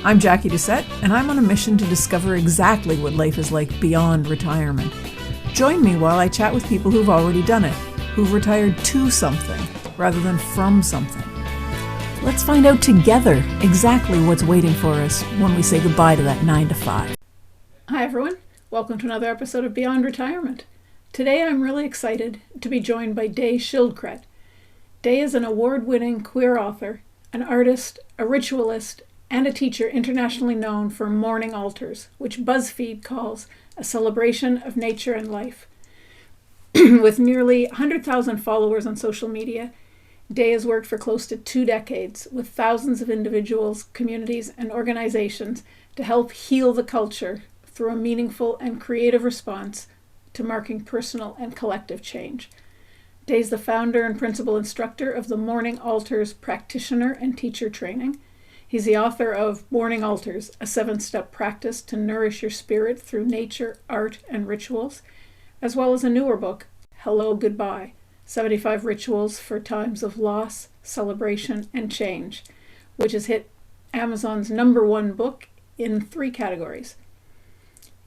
I'm Jackie Doucette, and I'm on a mission to discover exactly what life is like beyond retirement. Join me while I chat with people who've already done it, who've retired to something rather than from something. Let's find out together exactly what's waiting for us when we say goodbye to that 9 to 5. Hi everyone, welcome to another episode of Beyond Retirement. Today I'm really excited to be joined by Schildkret. Day is an award-winning queer author, an artist, a ritualist, and a teacher internationally known for morning altars, which BuzzFeed calls a celebration of nature and life. With nearly 100,000 followers on social media, Day has worked for close to 2 decades with thousands of individuals, communities, and organizations to help heal the culture through a meaningful and creative response to marking personal and collective change. Day is the founder and principal instructor of the Morning Altars Practitioner and Teacher Training. He's the author of Morning Altars, a 7-step practice to nourish your spirit through nature, art, and rituals, as well as a newer book, Hello, Goodbye, 75 Rituals for Times of Loss, Celebration, and Change, which has hit Amazon's #1 book in 3 categories.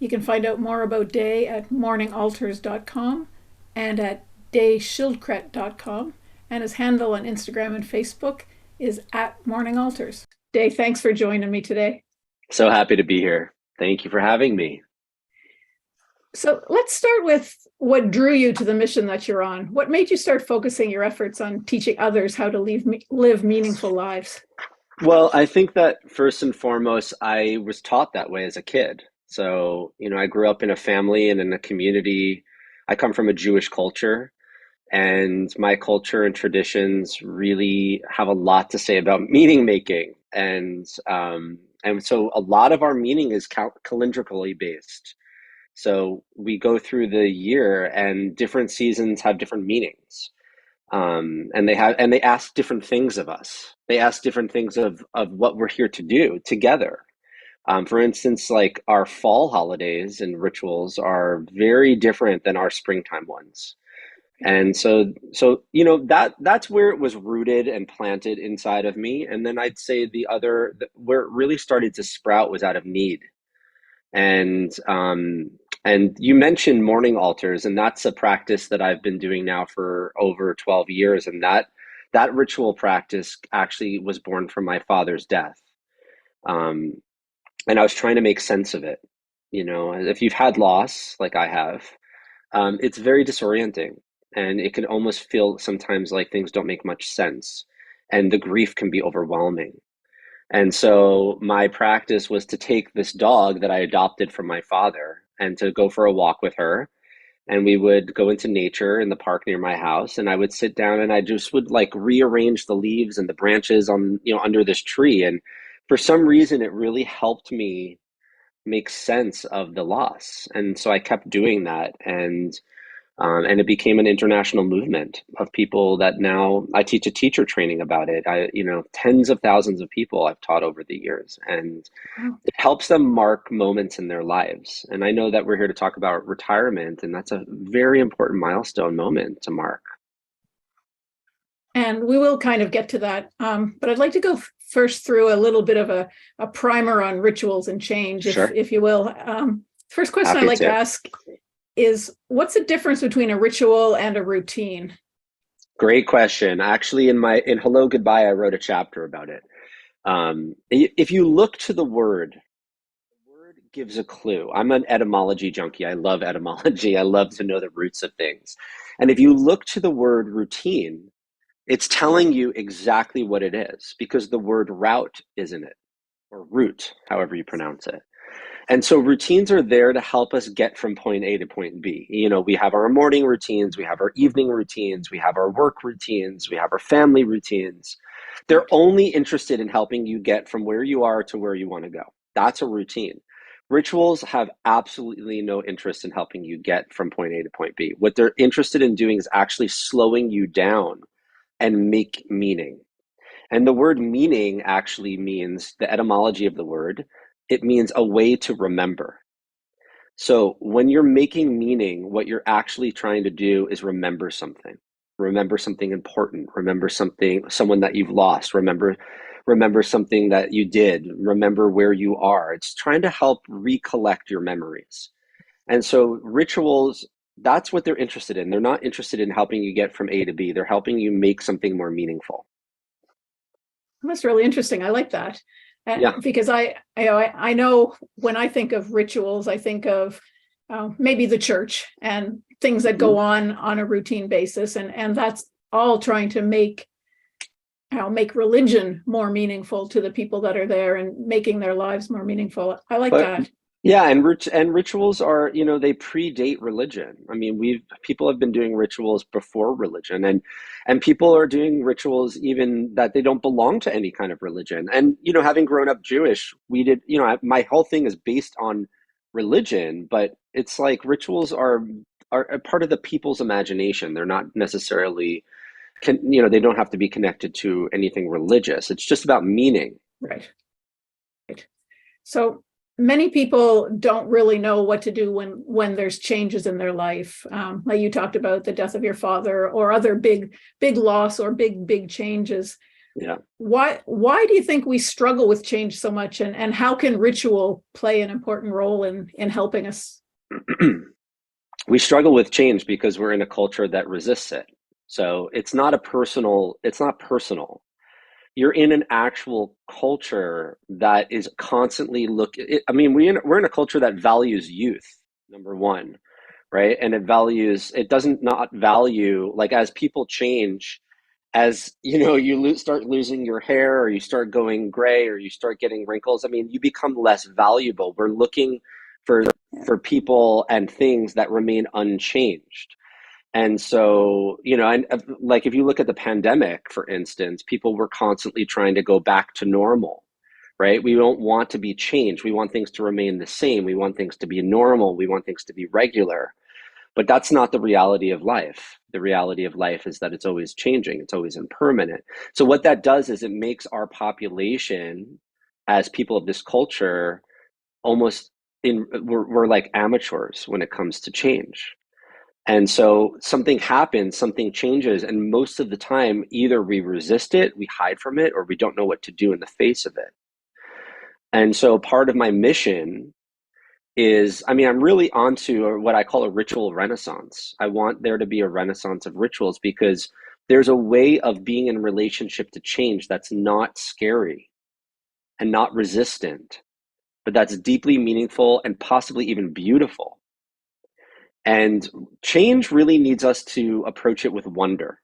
You can find out more about Day at morningaltars.com and at dayschildkret.com, and his handle on Instagram and Facebook is @morningaltars. Day, thanks for joining me today. So happy to be here. Thank you for having me. So let's start with what drew you to the mission that you're on. What made you start focusing your efforts on teaching others how to live meaningful lives? Well, I think that first and foremost, I was taught that way as a kid. So, I grew up in a family and in a community. I come from a Jewish culture, and my culture and traditions really have a lot to say about meaning making. And so a lot of our meaning is calendrically based. So we go through the year and different seasons have different meanings. And they ask different things of us. They ask different things of what we're here to do together. For instance, like our fall holidays and rituals are very different than our springtime ones. And that's where it was rooted and planted inside of me. And then I'd say where it really started to sprout was out of need. And you mentioned morning altars, and that's a practice that I've been doing now for over 12 years. And that ritual practice actually was born from my father's death. And I was trying to make sense of it. If you've had loss, like I have, it's very disorienting. And it can almost feel sometimes like things don't make much sense. And the grief can be overwhelming. And so my practice was to take this dog that I adopted from my father and to go for a walk with her. And we would go into nature in the park near my house. And I would sit down and I just would like rearrange the leaves and the branches on, under this tree. And for some reason, it really helped me make sense of the loss. And so I kept doing that. And it became an international movement of people that now I teach a teacher training about it. Tens of thousands of people I've taught over the years, and it helps them mark moments in their lives. And I know that we're here to talk about retirement, and that's a very important milestone moment to mark. And we will kind of get to that. But I'd like to go first through a little bit of a primer on rituals and change, Sure. if you will. First question I'd like to ask is, what's the difference between a ritual and a routine? Great question. Actually, in Hello, Goodbye, I wrote a chapter about it. If you look to the word gives a clue. I'm an etymology junkie. I love etymology. I love to know the roots of things. And if you look to the word routine, it's telling you exactly what it is, because the word route is in it, or root, however you pronounce it. And so routines are there to help us get from point A to point B. We have our morning routines, we have our evening routines, we have our work routines, we have our family routines. They're only interested in helping you get from where you are to where you want to go. That's a routine. Rituals have absolutely no interest in helping you get from point A to point B. What they're interested in doing is actually slowing you down and make meaning. And the word meaning actually means, the etymology of the word, it means a way to remember. So when you're making meaning, what you're actually trying to do is remember something. Remember something important. Remember someone that you've lost. Remember remember something that you did, remember where you are. It's trying to help recollect your memories. And so rituals, that's what they're interested in. They're not interested in helping you get from A to B. They're helping you make something more meaningful. That's really interesting. I like that. Yeah. Because I know when I think of rituals, I think of maybe the church and things that Mhm. go on a routine basis, and that's all trying to make religion more meaningful to the people that are there and making their lives more meaningful. I like But that. yeah, and rituals are, they predate religion. I mean, we've people have been doing rituals before religion, and people are doing rituals even that they don't belong to any kind of religion. And having grown up Jewish, we did, my whole thing is based on religion, but it's like rituals are a part of the people's imagination. They're not necessarily they don't have to be connected to anything religious. It's just about meaning. Right. Right. So many people don't really know what to do when there's changes in their life. Like you talked about the death of your father or other big loss or big changes. Yeah. Why do you think we struggle with change so much, and how can ritual play an important role in helping us? We struggle with change because we're in a culture that resists it. So it's not personal. You're in an actual culture that is constantly I mean, we're in a culture that values youth, number one, right? And it doesn't not value, like, as people change, as start losing your hair, or you start going gray, or you start getting wrinkles. I mean, you become less valuable. We're looking for people and things that remain unchanged. And so, and like, if you look at the pandemic, for instance, people were constantly trying to go back to normal, right? We don't want to be changed. We want things to remain the same. We want things to be normal. We want things to be regular. But that's not the reality of life. The reality of life is that it's always changing, it's always impermanent. So, what that does is it makes our population, as people of this culture, almost we're like amateurs when it comes to change. And so something happens, something changes, and most of the time, either we resist it, we hide from it, or we don't know what to do in the face of it. And so part of my mission is, I mean, I'm really onto what I call a ritual renaissance. I want there to be a renaissance of rituals, because there's a way of being in relationship to change that's not scary and not resistant, but that's deeply meaningful and possibly even beautiful. And change really needs us to approach it with wonder.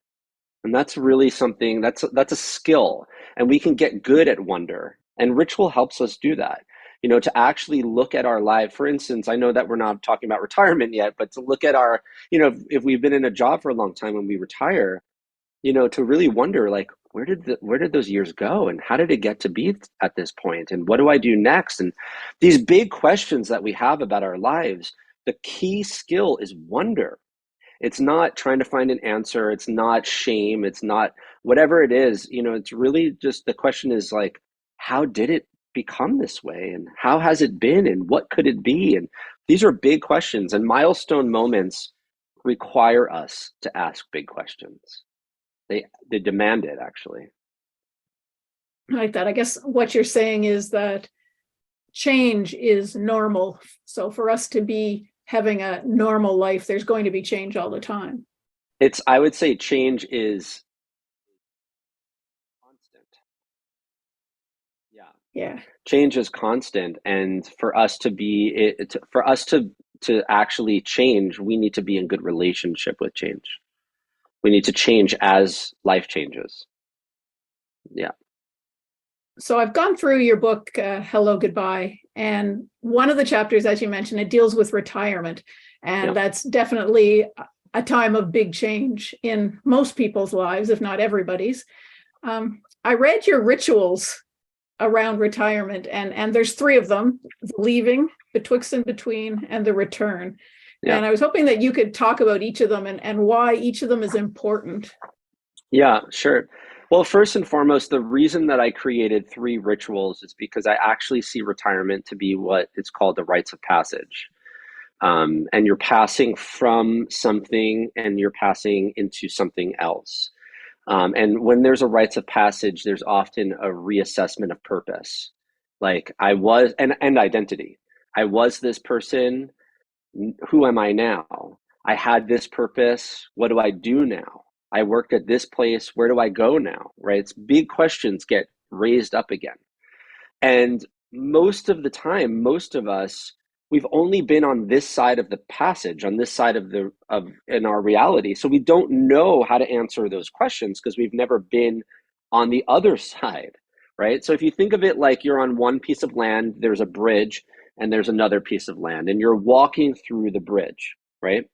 And that's really something that's a skill. And we can get good at wonder. And ritual helps us do that. To actually look at our life. For instance, I know that we're not talking about retirement yet, but to look at our, if we've been in a job for a long time, when we retire, to really wonder, like, where did those years go, and how did it get to be at this point, and what do I do next? And these big questions that we have about our lives, the key skill is wonder. It's not trying to find an answer. It's not shame. It's not whatever it is. It's really just, the question is, like, how did it become this way? And how has it been? And what could it be? And these are big questions. And milestone moments require us to ask big questions. They demand it, actually. Like that. I guess what you're saying is that change is normal. So for us to be having a normal life, there's going to be change all the time. I would say change is constant. Yeah. Yeah. Change is constant, and for us to be for us to actually change, we need to be in good relationship with change. We need to change as life changes. Yeah. So I've gone through your book, Hello, Goodbye. And one of the chapters, as you mentioned, it deals with retirement. Yeah. And that's definitely a time of big change in most people's lives, if not everybody's. I read your rituals around retirement, and there's three of them: the leaving, betwixt and between, and the return. Yeah. And I was hoping that you could talk about each of them and why each of them is important. Yeah, sure. Well, first and foremost, the reason that I created three rituals is because I actually see retirement to be what it's called the rites of passage. And you're passing from something and you're passing into something else. And when there's a rites of passage, there's often a reassessment of purpose. Like I was, and identity. I was this person. Who am I now? I had this purpose. What do I do now? I worked at this place. Where do I go now? Right? It's big questions get raised up again. And most of the time, most of us, we've only been on this side of the passage, on this side of the of in our reality. So we don't know how to answer those questions because we've never been on the other side, right? So if you think of it like you're on one piece of land, there's a bridge, and there's another piece of land, and you're walking through the bridge, right?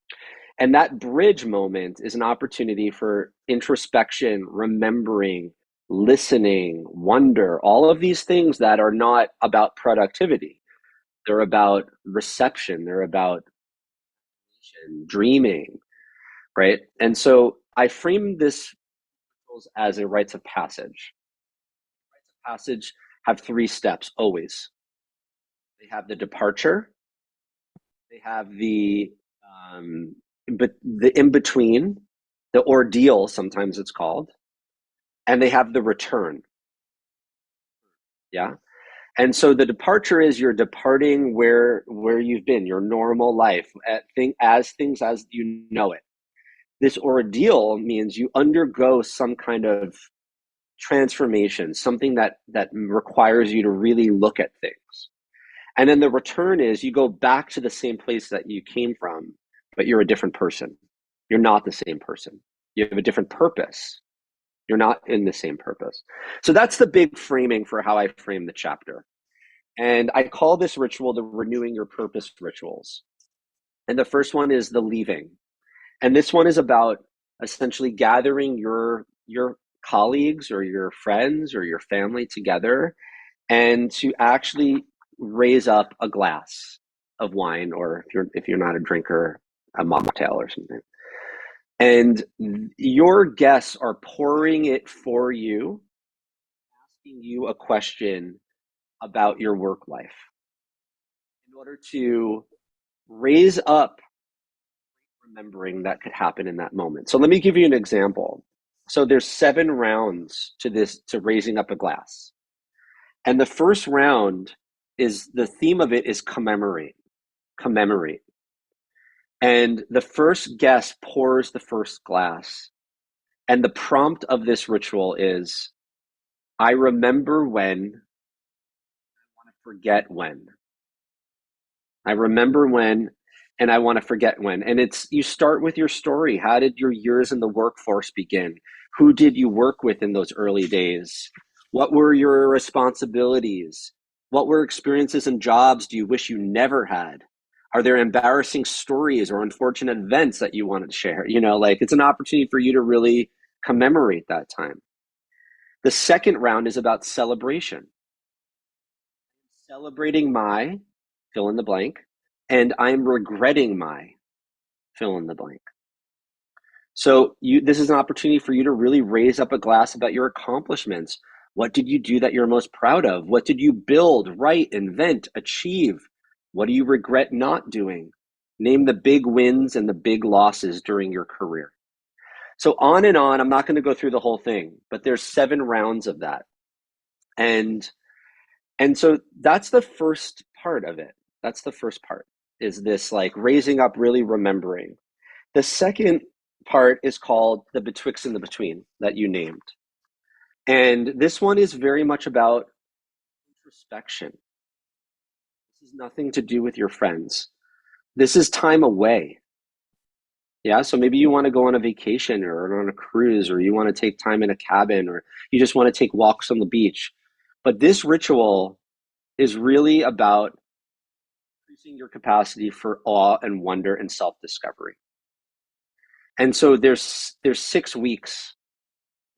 And that bridge moment is an opportunity for introspection, remembering, listening, wonder, all of these things that are not about productivity. They're about reception, they're about dreaming, right? And so I frame this as a rites of passage. Rites of passage have three steps always. They have the departure, they have but the in between, the ordeal, sometimes it's called, and they have the return. Yeah. And so the departure is you're departing where you've been, your normal life, as things as you know it. This ordeal means you undergo some kind of transformation, something that requires you to really look at things. And then the return is you go back to the same place that you came from, but you're a different person. You're not the same person. You have a different purpose. You're not in the same purpose. So that's the big framing for how I frame the chapter. And I call this ritual the renewing your purpose rituals. And the first one is the leaving. And this one is about essentially gathering your colleagues or your friends or your family together and to actually raise up a glass of wine, or if you're not a drinker, a mocktail or something. And your guests are pouring it for you, asking you a question about your work life in order to raise up remembering that could happen in that moment. So let me give you an example. So there's 7 rounds to raising up a glass. And the first round is the theme of it is commemorate. Commemorate. And the first guest pours the first glass. And the prompt of this ritual is I remember when, I want to forget when. I remember when, and I want to forget when. And you start with your story. How did your years in the workforce begin? Who did you work with in those early days? What were your responsibilities? What were experiences and jobs do you wish you never had? Are there embarrassing stories or unfortunate events that you wanted to share? Like it's an opportunity for you to really commemorate that time. The second round is about celebration. Celebrating my fill in the blank, and I'm regretting my fill in the blank. So this is an opportunity for you to really raise up a glass about your accomplishments. What did you do that you're most proud of? What did you build, write, invent, achieve? What do you regret not doing? Name the big wins and the big losses during your career. So on and on. I'm not going to go through the whole thing, but there's 7 rounds of that. And so that's the first part of it. That's the first part, is this like raising up, really remembering. The second part is called the betwixt and the between that you named. And this one is very much about introspection. This has nothing to do with your friends. This is time away. Yeah, so maybe you want to go on a vacation or on a cruise, or you want to take time in a cabin, or you just want to take walks on the beach. But this ritual is really about increasing your capacity for awe and wonder and self-discovery. And so there's 6 weeks.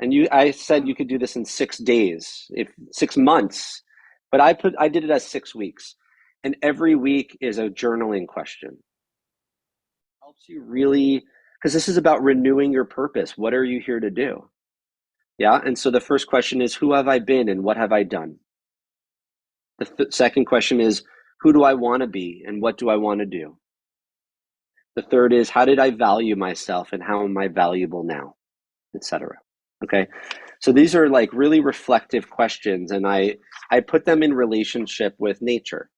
And I said you could do this in 6 days, if 6 months, but I did it as 6 weeks. And every week is a journaling question. Helps you really, because this is about renewing your purpose. What are you here to do? Yeah. And so the first question is, who have I been and what have I done? The second question is, who do I want to be and what do I want to do? The third is, how did I value myself and how am I valuable now, etc. Okay. So these are like really reflective questions, and I put them in relationship with nature,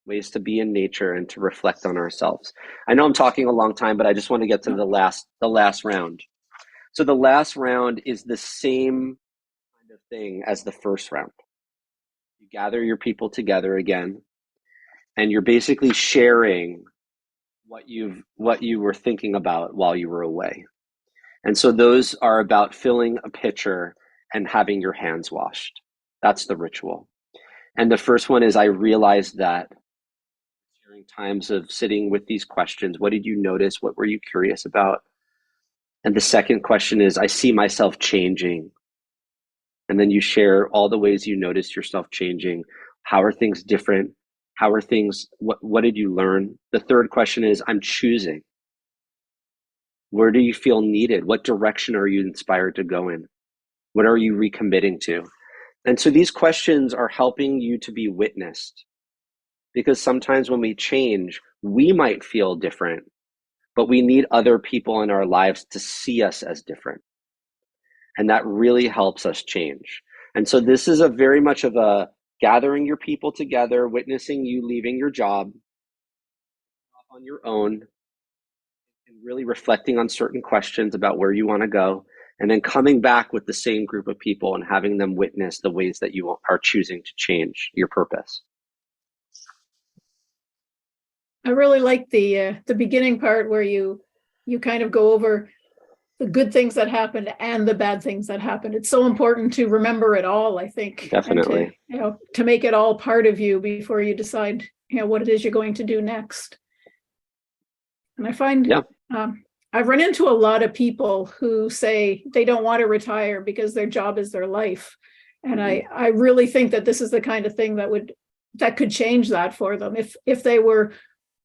ways to be in nature and to reflect on ourselves. I know I'm talking a long time, but I just want to get to the last round. So the last round is the same kind of thing as the first round. You gather your people together again, and you're basically sharing what you were thinking about while you were away. And so those are about filling a pitcher and having your hands washed. That's the ritual. And the first one is I realized that during times of sitting with these questions, what did you notice? What were you curious about? And the second question is I see myself changing. And then you share all the ways you noticed yourself changing. How are things different? How are things, what did you learn? The third question is I'm choosing. Where do you feel needed? What direction are you inspired to go in? What are you recommitting to? And so these questions are helping you to be witnessed, because sometimes when we change, we might feel different, but we need other people in our lives to see us as different. And that really helps us change. And so this is a very much of a gathering your people together, witnessing you leaving your job on your own, and really reflecting on certain questions about where you want to go, and then coming back with the same group of people and having them witness the ways that you are choosing to change your purpose. I really like the beginning part where you kind of go over the good things that happened and the bad things that happened. It's so important to remember it all, I think, Definitely. and to make it all part of you before you decide what it is you're going to do next. And I find Yeah. I've run into a lot of people who say they don't want to retire because their job is their life. And I really think that this is the kind of thing that could change that for them if they were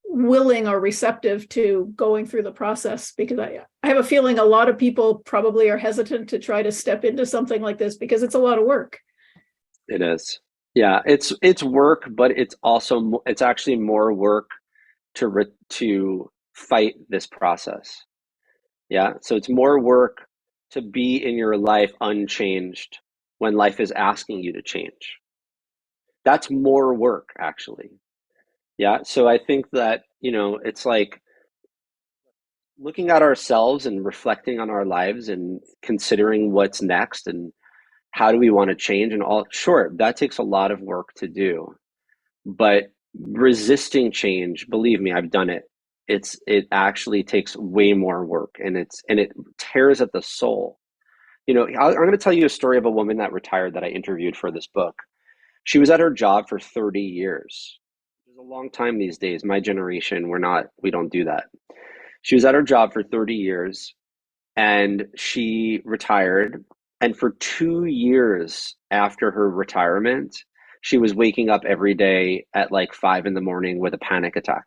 willing or receptive to going through the process, because I have a feeling a lot of people probably are hesitant to try to step into something like this because it's a lot of work. It is. Yeah, it's work, but it's actually more work to fight this process. Yeah, so it's more work to be in your life unchanged when life is asking you to change. That's more work, actually. Yeah, so I think that, it's like looking at ourselves and reflecting on our lives and considering what's next and how do we want to change and all. Sure, that takes a lot of work to do, but resisting change, believe me, I've done it. It actually takes way more work, and it tears at the soul. I'm going to tell you a story of a woman that retired that I interviewed for this book. She was at her job for 30 years. It's a long time these days. My generation, we don't do that. She was at her job for 30 years, and she retired. And for 2 years after her retirement, she was waking up every day at like 5 in the morning with a panic attack,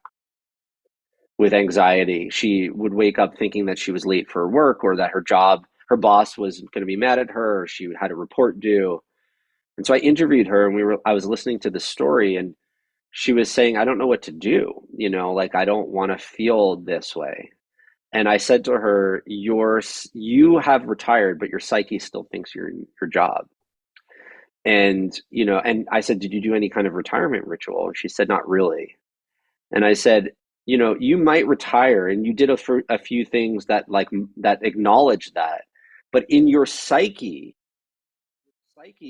with anxiety. She would wake up thinking that she was late for work, or that her boss was going to be mad at her, or she had a report due. And so I interviewed her, and I was listening to the story, and she was saying, I don't know what to do. Like, I don't want to feel this way. And I said to her, you have retired, but your psyche still thinks you're in your job. And I said, did you do any kind of retirement ritual? And she said, not really. And I said, you might retire, and you did a few things that acknowledge that, but in your psyche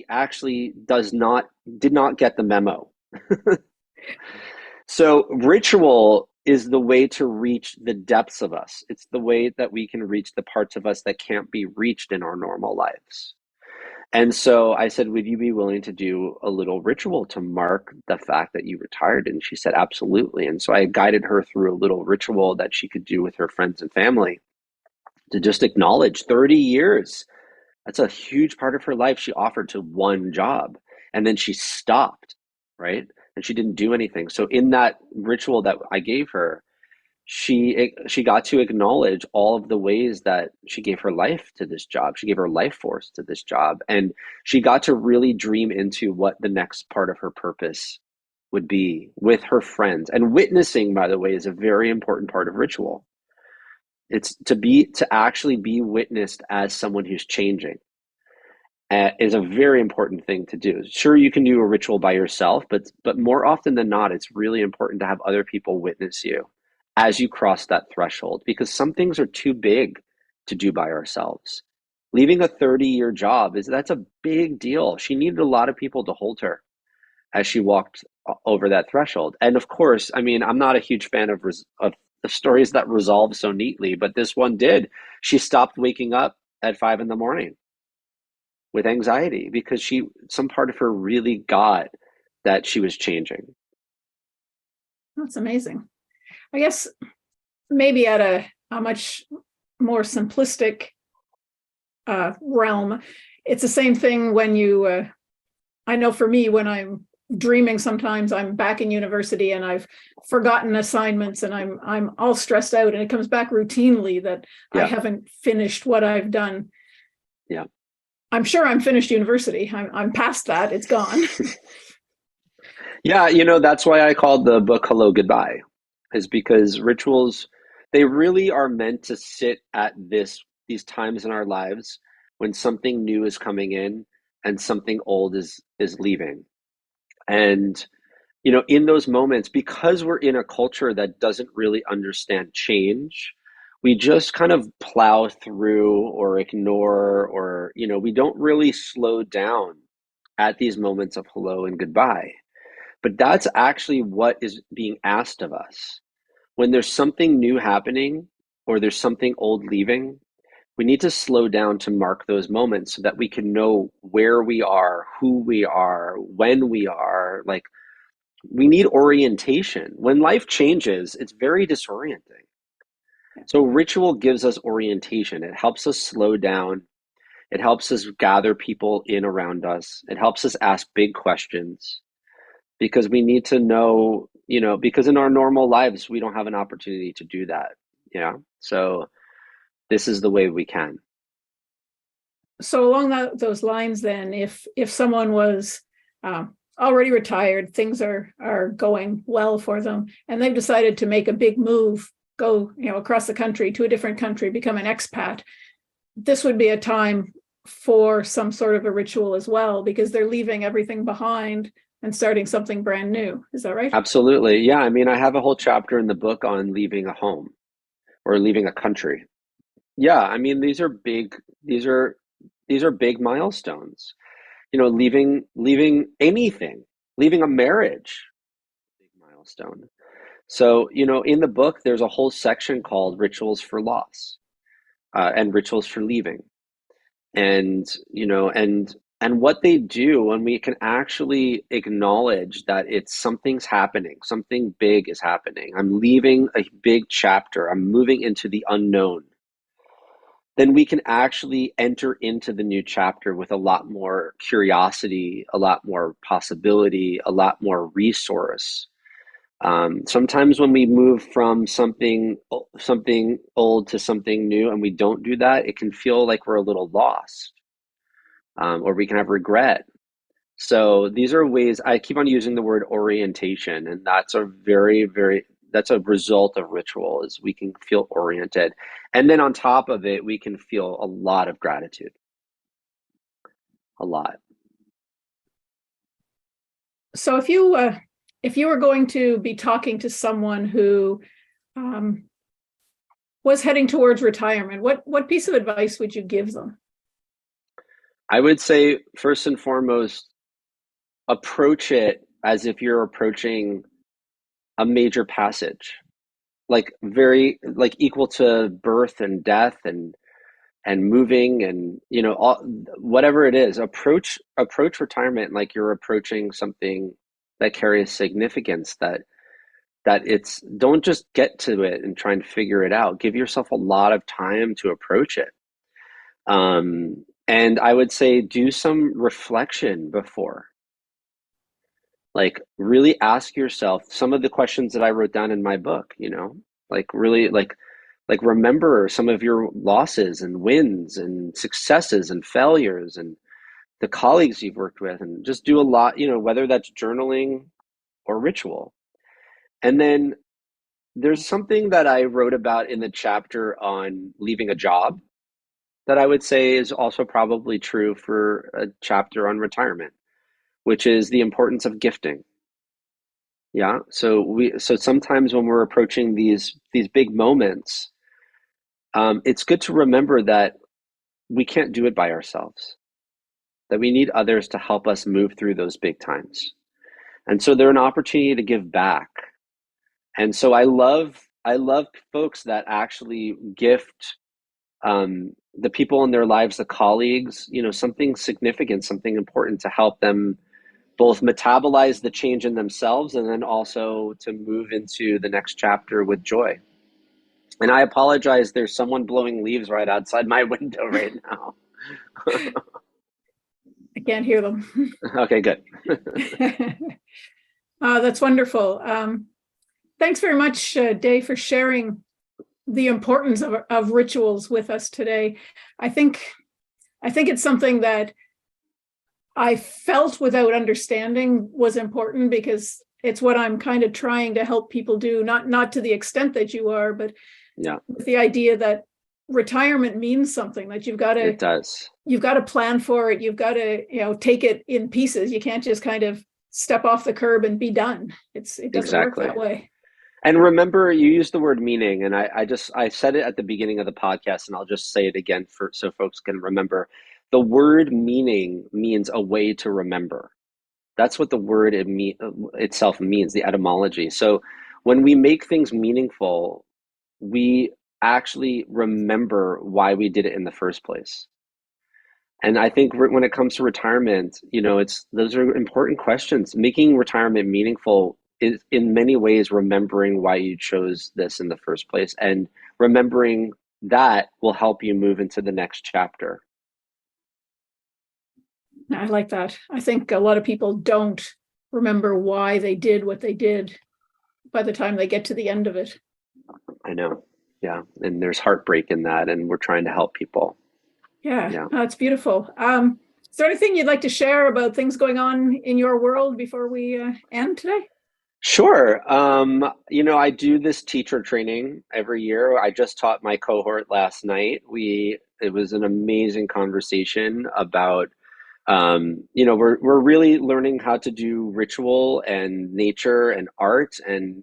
actually did not get the memo. So ritual is the way to reach the depths of us. It's the way that we can reach the parts of us that can't be reached in our normal lives. And so I said, would you be willing to do a little ritual to mark the fact that you retired? And she said, absolutely. And so I guided her through a little ritual that she could do with her friends and family to just acknowledge 30 years. That's a huge part of her life she offered to one job. And then she stopped, right? And she didn't do anything. So in that ritual that I gave her, she got to acknowledge all of the ways that she gave her life to this job. She gave her life force to this job. And she got to really dream into what the next part of her purpose would be with her friends. And witnessing, by the way, is a very important part of ritual. It's to actually be witnessed as someone who's changing is a very important thing to do. Sure, you can do a ritual by yourself, but more often than not, it's really important to have other people witness you as you cross that threshold, because some things are too big to do by ourselves. Leaving a 30-year job that's a big deal. She needed a lot of people to hold her as she walked over that threshold. And of course, I mean, I'm not a huge fan of the stories that resolve so neatly, but this one did. She stopped waking up at 5 a.m. with anxiety because some part of her really got that she was changing. That's amazing. I guess maybe at a much more simplistic realm, it's the same thing when you, I know for me, when I'm dreaming, sometimes I'm back in university and I've forgotten assignments and I'm all stressed out, and it comes back routinely that I haven't finished what I've done. Yeah. I'm sure I'm finished university. I'm past that. It's gone. Yeah, that's why I called the book Hello, Goodbye, is because rituals, they really are meant to sit at these times in our lives when something new is coming in and something old is leaving. And in those moments, because we're in a culture that doesn't really understand change, we just kind of plow through or ignore, or we don't really slow down at these moments of hello and goodbye. But that's actually what is being asked of us. When there's something new happening or there's something old leaving, we need to slow down to mark those moments so that we can know where we are, who we are, when we are. Like, we need orientation. When life changes, it's very disorienting. So ritual gives us orientation. It helps us slow down. It helps us gather people in around us. It helps us ask big questions, because we need to know, because in our normal lives, we don't have an opportunity to do that. So this is the way we can. So along those lines, then, if someone was already retired, things are going well for them, and they've decided to make a big move, go across the country to a different country, become an expat, this would be a time for some sort of a ritual as well, because they're leaving everything behind and starting something brand new. Is that right? Absolutely. Yeah. I mean, I have a whole chapter in the book on leaving a home or leaving a country. Yeah. I mean, these are big milestones. Leaving anything, leaving a marriage, big milestone. So, in the book, there's a whole section called Rituals for Loss, and Rituals for Leaving. And, and what they do when we can actually acknowledge that something's happening, something big is happening. I'm leaving a big chapter. I'm moving into the unknown. Then we can actually enter into the new chapter with a lot more curiosity, a lot more possibility, a lot more resource. Sometimes when we move from something old to something new and we don't do that, it can feel like we're a little lost, or we can have regret. So these are ways. I keep on using the word orientation, and that's a that's a result of ritual, is we can feel oriented. And then on top of it, we can feel a lot of gratitude. A lot. So if you were going to be talking to someone who was heading towards retirement, what piece of advice would you give them? I would say, first and foremost, approach it as if you're approaching a major passage, like like equal to birth and death and moving, and whatever it is. Approach retirement like you're approaching something that carries significance, that it's, don't just get to it and try and figure it out. Give yourself a lot of time to approach it. And I would say do some reflection before. Like, really ask yourself some of the questions that I wrote down in my book, like really like remember some of your losses and wins and successes and failures and the colleagues you've worked with, and just do a lot, whether that's journaling or ritual. And then there's something that I wrote about in the chapter on leaving a job that I would say is also probably true for a chapter on retirement, which is the importance of gifting. Yeah. So sometimes when we're approaching these big moments, it's good to remember that we can't do it by ourselves, that we need others to help us move through those big times. And so they're an opportunity to give back. And so I love folks that actually gift the people in their lives, the colleagues, something significant, something important to help them both metabolize the change in themselves and then also to move into the next chapter with joy. And I apologize, there's someone blowing leaves right outside my window right now. I can't hear them. Okay, good. That's wonderful. Thanks very much, Day, for sharing the importance of rituals with us today. I think it's something that I felt without understanding was important, because it's what I'm kind of trying to help people do, not to the extent that you are, but Yeah, with the idea that retirement means something, that it does. you've got to plan for it. You've got to, take it in pieces. You can't just kind of step off the curb and be done. It doesn't Exactly. work that way. And remember, you used the word meaning, and I said it at the beginning of the podcast, and I'll just say it again so folks can remember. The word meaning means a way to remember. That's what the word itself means, the etymology. So when we make things meaningful, we actually remember why we did it in the first place. And I think when it comes to retirement, those are important questions. Making retirement meaningful is in many ways remembering why you chose this in the first place, and remembering that will help you move into the next chapter. I like that. I think a lot of people don't remember why they did what they did by the time they get to the end of it. I know. Yeah. And there's heartbreak in that, and we're trying to help people. Yeah. That's beautiful. Is there anything you'd like to share about things going on in your world before we end today? Sure. I do this teacher training every year. I just taught my cohort last night. It was an amazing conversation about, we're really learning how to do ritual and nature and art. And,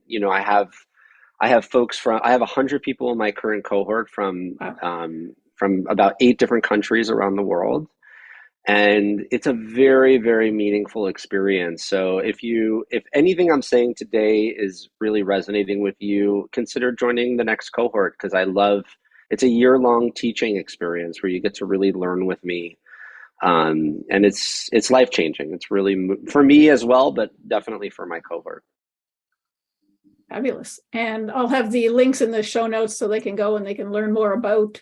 I have folks I have 100 people in my current cohort from about 8 different countries around the world. And it's a very, very meaningful experience. So if anything I'm saying today is really resonating with you, consider joining the next cohort, because it's a year-long teaching experience where you get to really learn with me. And it's life-changing. It's really for me as well, but definitely for my cohort. Fabulous. And I'll have the links in the show notes so they can go and they can learn more about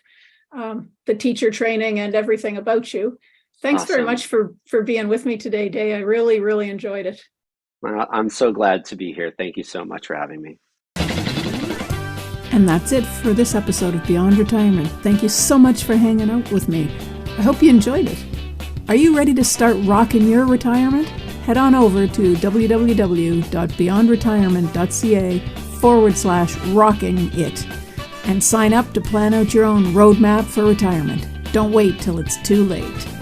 the teacher training and everything about you. Thanks Awesome. very much for being with me today, Day. I really, really enjoyed it. I'm so glad to be here. Thank you so much for having me. And that's it for this episode of Beyond Retirement. Thank you so much for hanging out with me. I hope you enjoyed it. Are you ready to start rocking your retirement? Head on over to www.beyondretirement.ca/rocking it and sign up to plan out your own roadmap for retirement. Don't wait till it's too late.